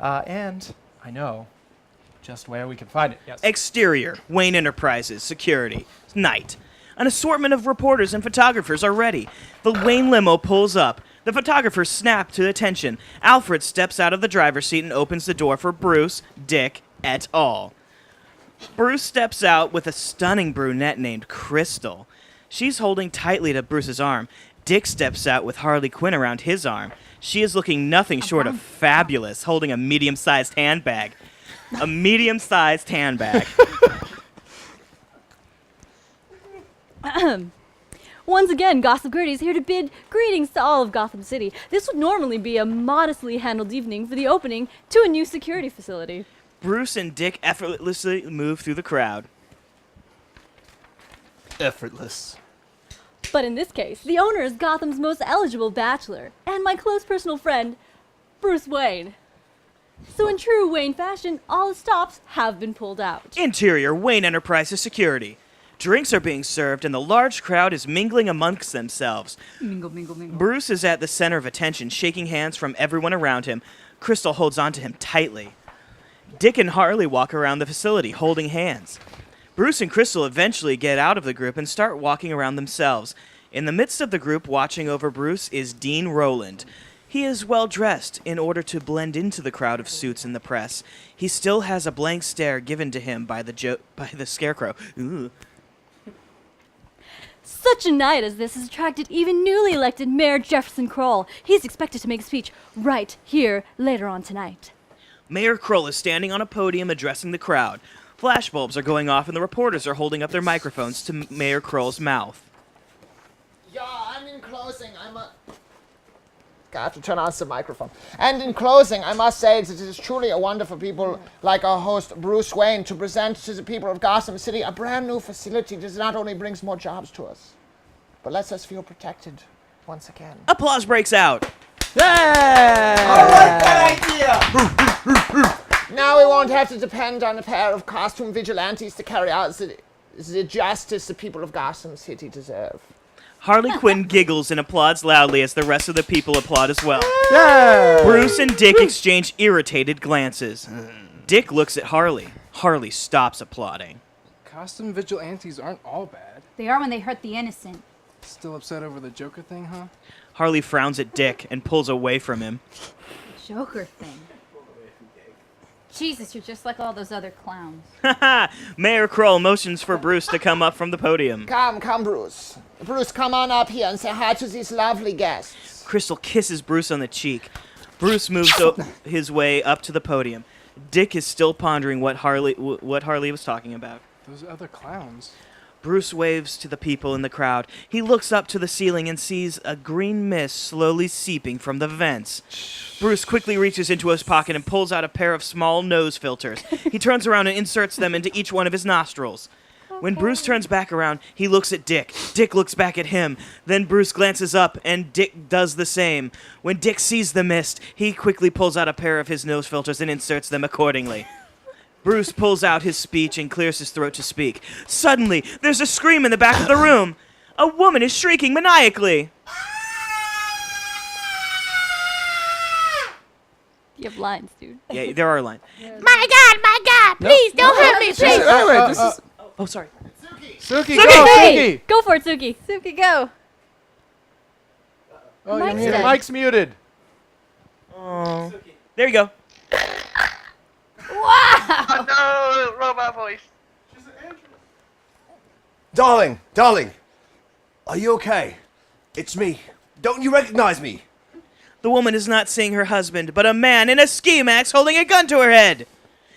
And I know just where we can find it. Yes. Exterior, Wayne Enterprises, security, night. An assortment of reporters and photographers are ready. The Wayne limo pulls up. The photographers snap to attention. Alfred steps out of the driver's seat and opens the door for Bruce, Dick, et al. Bruce steps out with a stunning brunette named Crystal. She's holding tightly to Bruce's arm. Dick steps out with Harley Quinn around his arm. She is looking nothing short of fabulous, holding a medium-sized handbag. A medium-sized handbag. Once again, Gossip Gertie is here to bid greetings to all of Gotham City. This would normally be a modestly handled evening for the opening to a new security facility. Bruce and Dick effortlessly move through the crowd. Effortless. But in this case, the owner is Gotham's most eligible bachelor, and my close personal friend, Bruce Wayne. So in true Wayne fashion, all the stops have been pulled out. Interior, Wayne Enterprises security. Drinks are being served, and the large crowd is mingling amongst themselves. Mingle, mingle, mingle. Bruce is at the center of attention, shaking hands from everyone around him. Crystal holds onto him tightly. Dick and Harley walk around the facility, holding hands. Bruce and Crystal eventually get out of the group and start walking around themselves. In the midst of the group watching over Bruce is Dean Rowland. He is well dressed in order to blend into the crowd of suits in the press. He still has a blank stare given to him by the Scarecrow. Ooh. Such a night as this has attracted even newly elected Mayor Jefferson Kroll. He's expected to make a speech right here later on tonight. Mayor Kroll is standing on a podium addressing the crowd. Flashbulbs are going off and the reporters are holding up their microphones to Mayor Kroll's mouth. Yeah, and in closing, I have to turn on the microphone. And in closing, I must say that it is truly a wonderful people like our host, Bruce Wayne, to present to the people of Gotham City a brand new facility that not only brings more jobs to us, but lets us feel protected once again. Applause breaks out. Yay! I like that idea! Now we won't have to depend on a pair of costume vigilantes to carry out the justice the people of Gotham City deserve. Harley Quinn giggles and applauds loudly as the rest of the people applaud as well. Yay! Bruce and Dick exchange irritated glances. Dick looks at Harley. Harley stops applauding. Costume vigilantes aren't all bad. They are when they hurt the innocent. Still upset over the Joker thing, huh? Harley frowns at Dick and pulls away from him. Joker thing. Jesus, you're just like all those other clowns. Mayor Kroll motions for Bruce to come up from the podium. Come, Bruce. Bruce, come on up here and say hi to these lovely guests. Crystal kisses Bruce on the cheek. Bruce moves his way up to the podium. Dick is still pondering what Harley was talking about. Those other clowns. Bruce waves to the people in the crowd. He looks up to the ceiling and sees a green mist slowly seeping from the vents. Bruce quickly reaches into his pocket and pulls out a pair of small nose filters. He turns around and inserts them into each one of his nostrils. When Bruce turns back around, he looks at Dick. Dick looks back at him. Then Bruce glances up, and Dick does the same. When Dick sees the mist, he quickly pulls out a pair of his nose filters and inserts them accordingly. Bruce pulls out his speech and clears his throat to speak. Suddenly, there's a scream in the back of the room. A woman is shrieking maniacally. You have lines, dude. Yeah, there are lines. My God, please don't hurt me, please. Wait, this is... Oh, sorry. Suki, Suki! go! Hey, Suki! go for it, Suki. Suki, go. Oh, Mike's your dead. mic's muted. Oh. There you go. Oh, no, robot voice. Darling, are you okay? It's me. Don't you recognize me? The woman is not seeing her husband, but a man in a ski mask holding a gun to her head.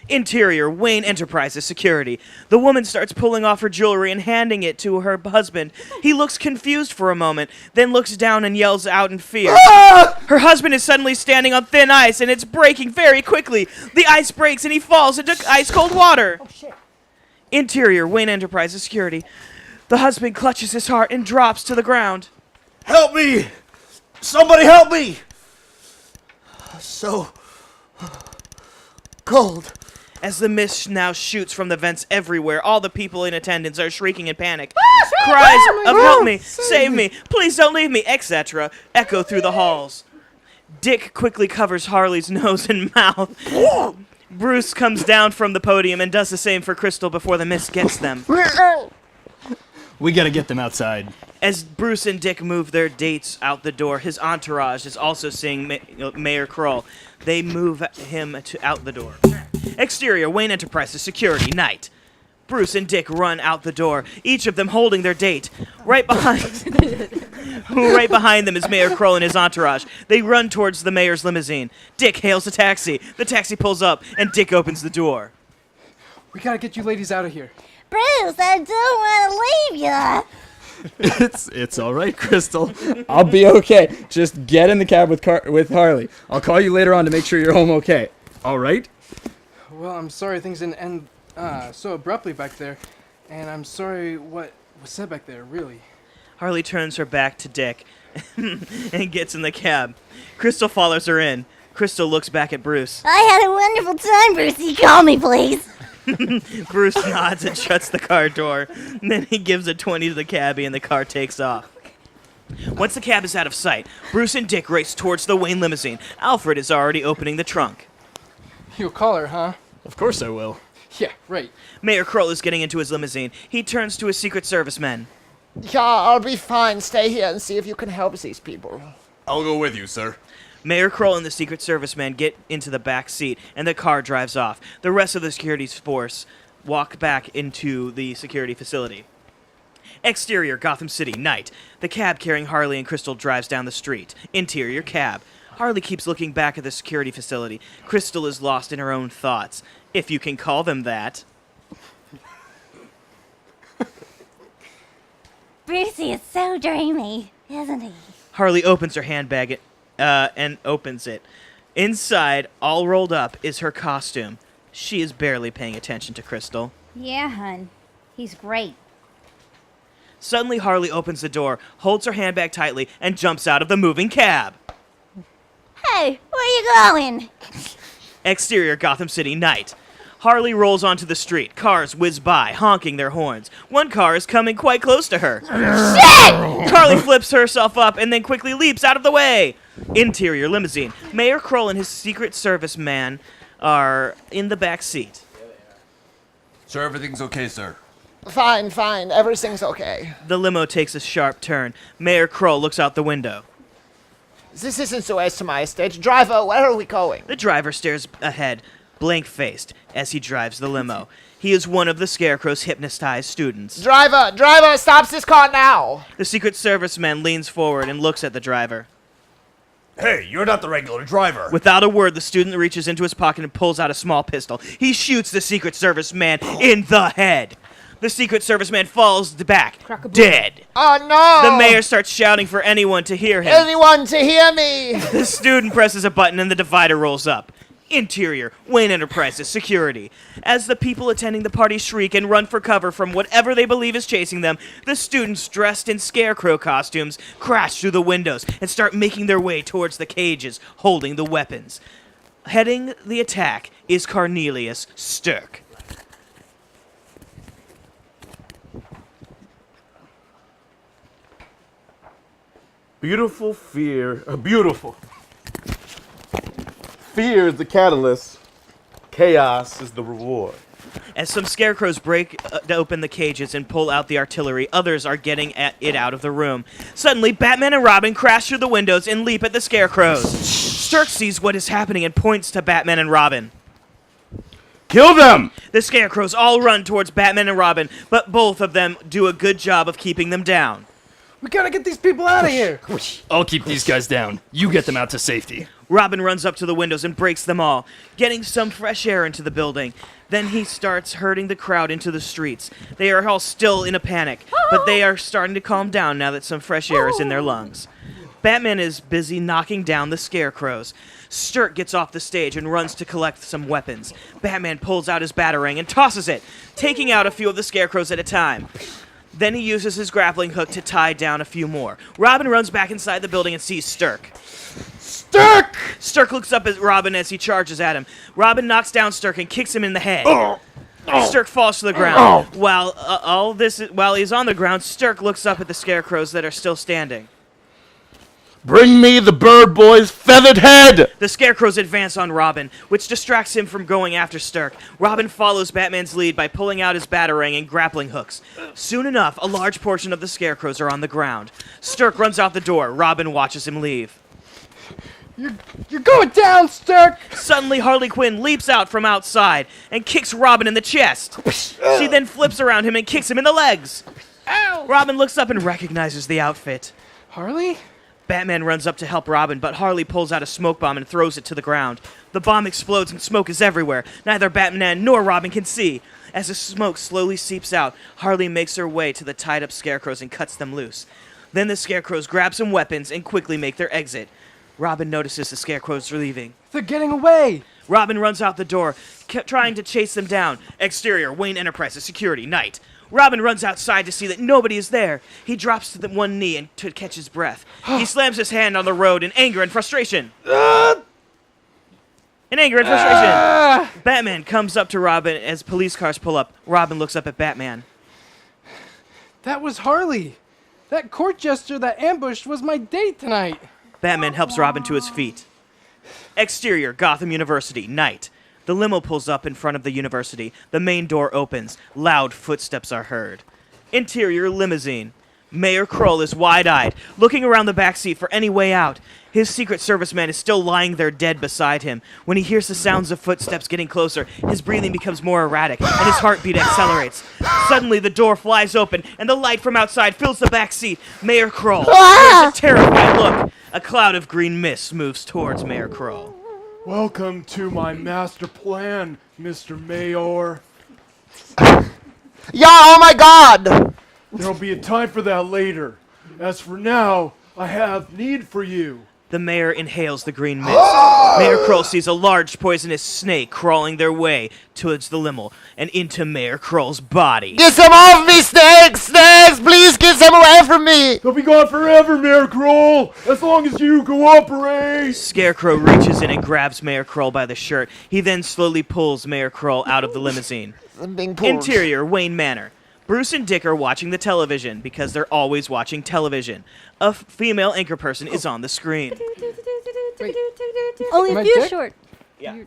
Interior, Wayne Enterprises security. The woman starts pulling off her jewelry and handing it to her husband. He looks confused for a moment, then looks down and yells out in fear. Her husband is suddenly standing on thin ice, and it's breaking very quickly. The ice breaks, and he falls into ice-cold water. Oh, shit. Interior, Wayne Enterprises security. The husband clutches his heart and drops to the ground. Help me! Somebody help me! So cold. As the mist now shoots from the vents everywhere, all the people in attendance are shrieking in panic. Cries of help me, save me, please don't leave me, etc. echo through the halls. Dick quickly covers Harley's nose and mouth. Bruce comes down from the podium and does the same for Crystal before the mist gets them. We gotta get them outside. As Bruce and Dick move their dates out the door, his entourage is also seeing Mayor Kroll. They move him out the door. Exterior, Wayne Enterprises, security, night. Bruce and Dick run out the door, each of them holding their date. Right behind them is Mayor Kroll and his entourage. They run towards the mayor's limousine. Dick hails a taxi. The taxi pulls up, and Dick opens the door. We gotta get you ladies out of here. Bruce, I don't want to leave you. It's all right, Crystal. I'll be okay. Just get in the cab with Harley. I'll call you later on to make sure you're home okay. All right? Well, I'm sorry things didn't end so abruptly back there. And I'm sorry what was said back there, really. Harley turns her back to Dick and gets in the cab. Crystal follows her in. Crystal looks back at Bruce. I had a wonderful time, Brucey. Call me, please. Bruce nods and shuts the car door. Then he gives a 20 to the cabbie and the car takes off. Once the cab is out of sight, Bruce and Dick race towards the Wayne limousine. Alfred is already opening the trunk. You'll call her, huh? Of course I will. Yeah, right. Mayor Kroll is getting into his limousine. He turns to his Secret Service men. Yeah, I'll be fine. Stay here and see if you can help these people. I'll go with you, sir. Mayor Kroll and the Secret Service men get into the back seat, and the car drives off. The rest of the security force walk back into the security facility. Exterior, Gotham City, night. The cab carrying Harley and Crystal drives down the street. Interior, cab. Harley keeps looking back at the security facility. Crystal is lost in her own thoughts, if you can call them that. Brucey is so dreamy, isn't he? Harley opens her handbag and opens it. Inside, all rolled up, is her costume. She is barely paying attention to Crystal. Yeah, hun. He's great. Suddenly, Harley opens the door, holds her handbag tightly, and jumps out of the moving cab. Hey, where you going? Exterior, Gotham City, night. Harley rolls onto the street. Cars whiz by, honking their horns. One car is coming quite close to her. Shit! Harley flips herself up and then quickly leaps out of the way. Interior, limousine. Mayor Kroll and his Secret Service man are in the back seat. Sir, everything's okay, sir. Fine, fine. Everything's okay. The limo takes a sharp turn. Mayor Kroll looks out the window. This isn't Suez to my estate. Driver, where are we going? The driver stares ahead, blank-faced, as he drives the limo. He is one of the Scarecrow's hypnotized students. Driver, stop this car now! The Secret Service man leans forward and looks at the driver. Hey, you're not the regular driver. Without a word, the student reaches into his pocket and pulls out a small pistol. He shoots the Secret Service man in the head. The Secret Service man falls back, dead. Oh no! The mayor starts shouting for anyone to hear him. Anyone to hear me! The student presses a button and the divider rolls up. Interior, Wayne Enterprises, security. As the people attending the party shriek and run for cover from whatever they believe is chasing them, the students dressed in scarecrow costumes crash through the windows and start making their way towards the cages holding the weapons. Heading the attack is Cornelius Stirk. Beautiful fear is the catalyst. Chaos is the reward. As some scarecrows break open the cages and pull out the artillery, others are getting it out of the room. Suddenly, Batman and Robin crash through the windows and leap at the scarecrows. Stirk sees what is happening and points to Batman and Robin. Kill them! The scarecrows all run towards Batman and Robin, but both of them do a good job of keeping them down. We gotta get these people out of here! I'll keep these guys down. You get them out to safety. Robin runs up to the windows and breaks them all, getting some fresh air into the building. Then he starts herding the crowd into the streets. They are all still in a panic, but they are starting to calm down now that some fresh air is in their lungs. Batman is busy knocking down the scarecrows. Stirk gets off the stage and runs to collect some weapons. Batman pulls out his batarang and tosses it, taking out a few of the scarecrows at a time. Then he uses his grappling hook to tie down a few more. Robin runs back inside the building and sees Stirk. Stirk! Stirk looks up at Robin as he charges at him. Robin knocks down Stirk and kicks him in the head. Stirk falls to the ground. While he's on the ground, Stirk looks up at the scarecrows that are still standing. Bring me the bird boy's feathered head! The Scarecrows advance on Robin, which distracts him from going after Stirk. Robin follows Batman's lead by pulling out his batarang and grappling hooks. Soon enough, a large portion of the Scarecrows are on the ground. Stirk runs out the door. Robin watches him leave. You're going down, Stirk! Suddenly, Harley Quinn leaps out from outside and kicks Robin in the chest. She then flips around him and kicks him in the legs. Ow! Robin looks up and recognizes the outfit. Harley? Batman runs up to help Robin, but Harley pulls out a smoke bomb and throws it to the ground. The bomb explodes and smoke is everywhere. Neither Batman nor Robin can see. As the smoke slowly seeps out, Harley makes her way to the tied-up Scarecrows and cuts them loose. Then the Scarecrows grab some weapons and quickly make their exit. Robin notices the Scarecrows are leaving. They're getting away! Robin runs out the door, trying to chase them down. Exterior, Wayne Enterprises, security, night. Robin runs outside to see that nobody is there. He drops to one knee and to catch his breath. He slams his hand on the road in anger and frustration. Batman comes up to Robin as police cars pull up. Robin looks up at Batman. That was Harley. That court jester that ambushed was my date tonight. Batman helps Robin to his feet. Exterior, Gotham University, night. The limo pulls up in front of the university. The main door opens. Loud footsteps are heard. Interior, limousine. Mayor Kroll is wide-eyed, looking around the backseat for any way out. His Secret Service man is still lying there dead beside him. When he hears the sounds of footsteps getting closer, his breathing becomes more erratic, and his heartbeat accelerates. Suddenly, the door flies open, and the light from outside fills the backseat. Mayor Kroll gives a terrified look. A cloud of green mist moves towards Mayor Kroll. Welcome to my master plan, Mr. Mayor. Yeah, oh my god! There'll be a time for that later. As for now, I have need for you. The mayor inhales the green mist. Mayor Kroll sees a large poisonous snake crawling their way towards the limo and into Mayor Kroll's body. Get some off me, snakes! Snakes! Please get some away from me! They'll be gone forever, Mayor Kroll! As long as you cooperate! Scarecrow reaches in and grabs Mayor Kroll by the shirt. He then slowly pulls Mayor Kroll out of the limousine. I'm being pulled. Interior, Wayne Manor. Bruce and Dick are watching the television because they're always watching television. A female anchor person is on the screen. Only Am a I few Dick? short. Yeah.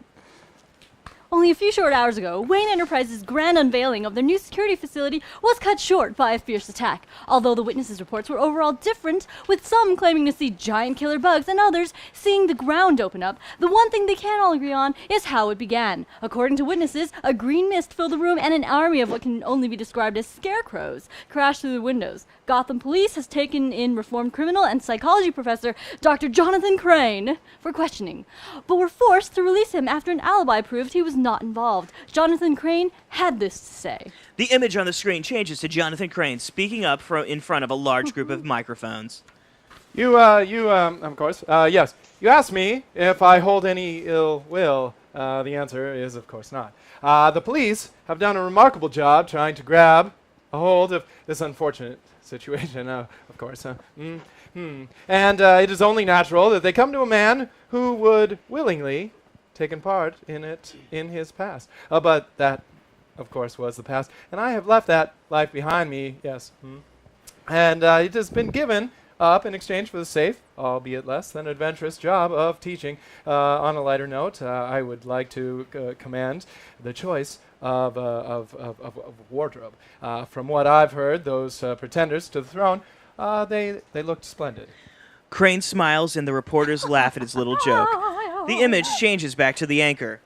Only a few short hours ago, Wayne Enterprises' grand unveiling of their new security facility was cut short by a fierce attack. Although the witnesses' reports were overall different, with some claiming to see giant killer bugs and others seeing the ground open up, the one thing they can all agree on is how it began. According to witnesses, a green mist filled the room and an army of what can only be described as scarecrows crashed through the windows. Gotham Police has taken in reformed criminal and psychology professor Dr. Jonathan Crane for questioning, but were forced to release him after an alibi proved he was not involved. Jonathan Crane had this to say. The image on the screen changes to Jonathan Crane speaking up in front of a large group of microphones. Of course, yes. You asked me if I hold any ill will. The answer is, of course, not. The police have done a remarkable job trying to grab a hold of this unfortunate situation, of course. And it is only natural that they come to a man who would willingly taken part in it in his past. But that, of course, was the past. And I have left that life behind me, yes. And it has been given up in exchange for the safe, albeit less than adventurous, job of teaching. On a lighter note, I would like to commend the choice of wardrobe. From what I've heard, those pretenders to the throne, they looked splendid. Crane smiles and the reporters laugh at his little joke. The image changes back to the anchor.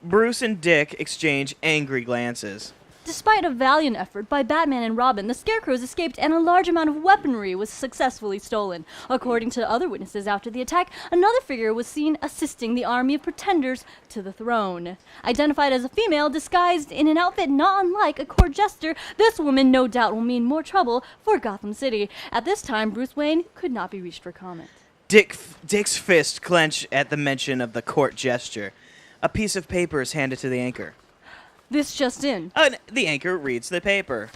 Bruce and Dick exchange angry glances. Despite a valiant effort by Batman and Robin, the Scarecrows escaped and a large amount of weaponry was successfully stolen. According to other witnesses after the attack, another figure was seen assisting the army of pretenders to the throne. Identified as a female disguised in an outfit not unlike a court jester, this woman no doubt will mean more trouble for Gotham City. At this time, Bruce Wayne could not be reached for comment. Dick's fist clench at the mention of the court gesture. A piece of paper is handed to the anchor. This just in. The anchor reads the paper.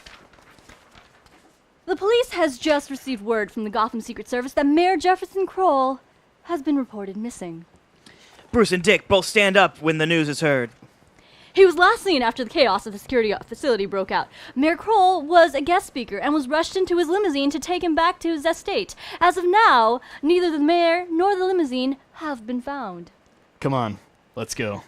The police has just received word from the Gotham Secret Service that Mayor Jefferson Kroll has been reported missing. Bruce and Dick both stand up when the news is heard. He was last seen after the chaos of the security facility broke out. Mayor Kroll was a guest speaker and was rushed into his limousine to take him back to his estate. As of now, neither the mayor nor the limousine have been found. Come on, let's go.